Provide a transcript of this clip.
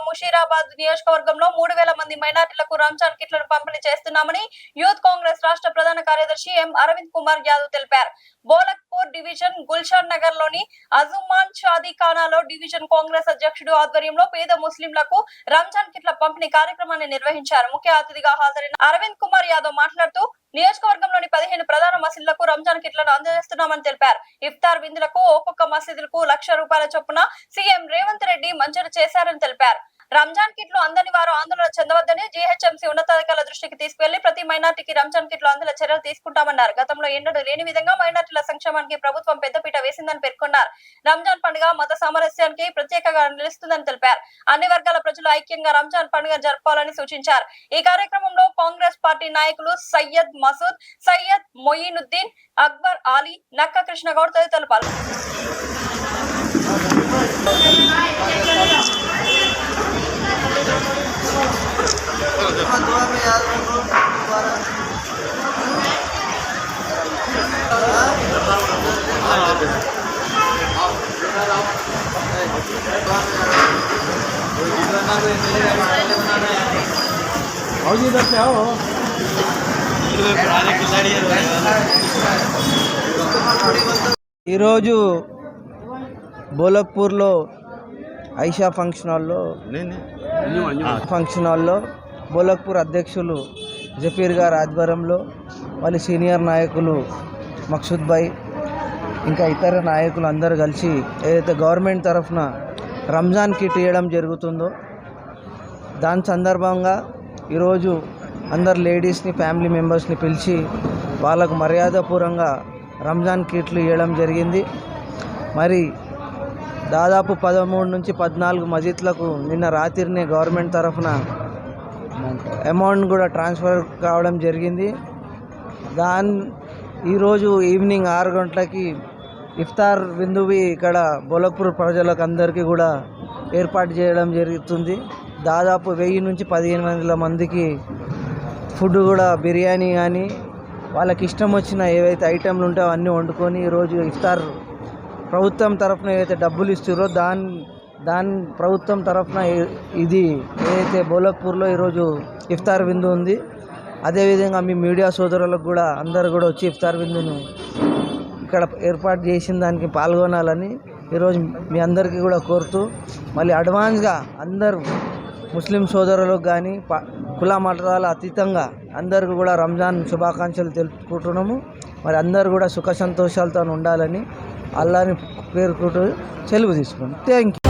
ముషీరాబాద్ నియోజకవర్గంలో 3000 మంది మైనార్టీలకు రంజాన్ కిట్లను పంపిణీ చేస్తున్నామని యూత్ కాంగ్రెస్ రాష్ట్ర ప్రధాన కార్యదర్శి ఎం అరవింద్ కుమార్ యాదవ్ తెలిపారు. బోలక్పూర్ డివిజన్ గుల్షన్ నగర్ లోని అజుమాన్ షాదీ ఖానాలో డివిజన్ కాంగ్రెస్ అధ్యక్షుడు ఆధ్వర్యంలో పేద ముస్లింలకు రంజాన్ కిట్ల పంపిణీ కార్యక్రమాన్ని నిర్వహించారు. ముఖ్య అతిథిగా హాజరైన అరవింద్ కుమార్ యాదవ్ మాట్లాడుతూ నియోజకవర్గంలోని 15 ప్రధాన మసీదులకు రంజాన్ కిట్లను అందజేస్తున్నామని తెలిపారు. ఇఫ్తార్ విందులకు ఒక్కొక్క మసీదులకు ₹1,00,000 చొప్పున సీఎం రేవంత్ రెడ్డి మంజూరు చేశారని తెలిపారు. రంజాన్ కిట్లు అందని వారు ఆందోళన చెందవద్దని జీహెచ్ఎంసీ ఉన్నతాధికారుల దృష్టికి తీసుకువెళ్లి ప్రతి మైనార్టీకి రంజాన్ కిట్లు అందేలా చర్యలు తీసుకుంటామన్నారు. గతంలో ఎన్నడూ లేని విధంగా మైనార్టీల సంక్షేమానికి ప్రభుత్వం పెద్దపీట వేసిందని పేర్కొన్నారు. రంజాన్ పండుగ మత సామరస్యానికి ప్రత్యేకంగా నిలుస్తుందని తెలిపారు. అన్ని వర్గాల ప్రజలు ఐక్యంగా రంజాన్ పండుగ జరుపుకోవాలని సూచించారు. ఈ కార్యక్రమంలో కాంగ్రెస్ పార్టీ నాయకులు సయ్యద్ మసూద్, సయ్యద్ మొయినుద్దీన్, అక్బర్ అలీ, నక్క కృష్ణ గౌడ్ తదితరులు పాల్గొన్నారు. ఈరోజు బోలక్పూర్లో ఐషా ఫంక్షన్ హాల్లో బోలక్పూర్ అధ్యక్షులు జఫీర్ గారి ఆధ్వర్యంలో వాళ్ళ సీనియర్ నాయకులు మక్సూద్ భాయ్ ఇంకా ఇతర నాయకులు అందరూ కలిసి ఏదైతే గవర్నమెంట్ తరఫున రంజాన్ కిట్ ఇవ్వడం జరుగుతుందో దాని సందర్భంగా ఈరోజు అందరు లేడీస్ని ఫ్యామిలీ మెంబర్స్ని పిలిచి వాళ్ళకు మర్యాదపూర్వకంగా రంజాన్ కిట్లు ఇవ్వడం జరిగింది. మరి దాదాపు 13 నుంచి 14 మసీద్లకు నిన్న రాత్రినే గవర్నమెంట్ తరఫున అమౌంట్ కూడా ట్రాన్స్ఫర్ కావడం జరిగింది. ఈరోజు ఈవినింగ్ 6 గంటలకి ఇఫ్తార్ విందువి ఇక్కడ బోలక్పూర్ ప్రజలకు అందరికీ కూడా ఏర్పాటు చేయడం జరుగుతుంది. దాదాపు 1000 నుంచి 1500 మందికి ఫుడ్ కూడా బిర్యానీ కానీ వాళ్ళకి ఇష్టం వచ్చిన ఏవైతే ఐటెంలు ఉంటాయో అన్నీ వండుకొని ఈరోజు ఇఫ్తార్ ప్రభుత్వం తరఫున ఏదైతే డబ్బులు ఇస్తారో దాని ప్రభుత్వం తరఫున ఇది ఏదైతే బోలక్పూర్లో ఈరోజు ఇఫ్తార్ విందు ఉంది. అదేవిధంగా మీ మీడియా సోదరులకు కూడా అందరూ కూడా వచ్చి ఇఫ్తార్ విందును ఇక్కడ ఏర్పాటు చేసిన దానికి పాల్గొనాలని ఈరోజు మీ అందరికీ కూడా కోరుతూ మళ్ళీ అడ్వాన్స్గా అందరూ ముస్లిం సోదరులకు కానీ కుల మతాల అతీతంగా అందరికీ కూడా రంజాన్ శుభాకాంక్షలు తెలుపుకుంటున్నాము. మరి అందరూ కూడా సుఖ సంతోషాలతో ఉండాలని అల్లాని పేర్కొంటూ సెలవు తీసుకున్నాం. Thank you.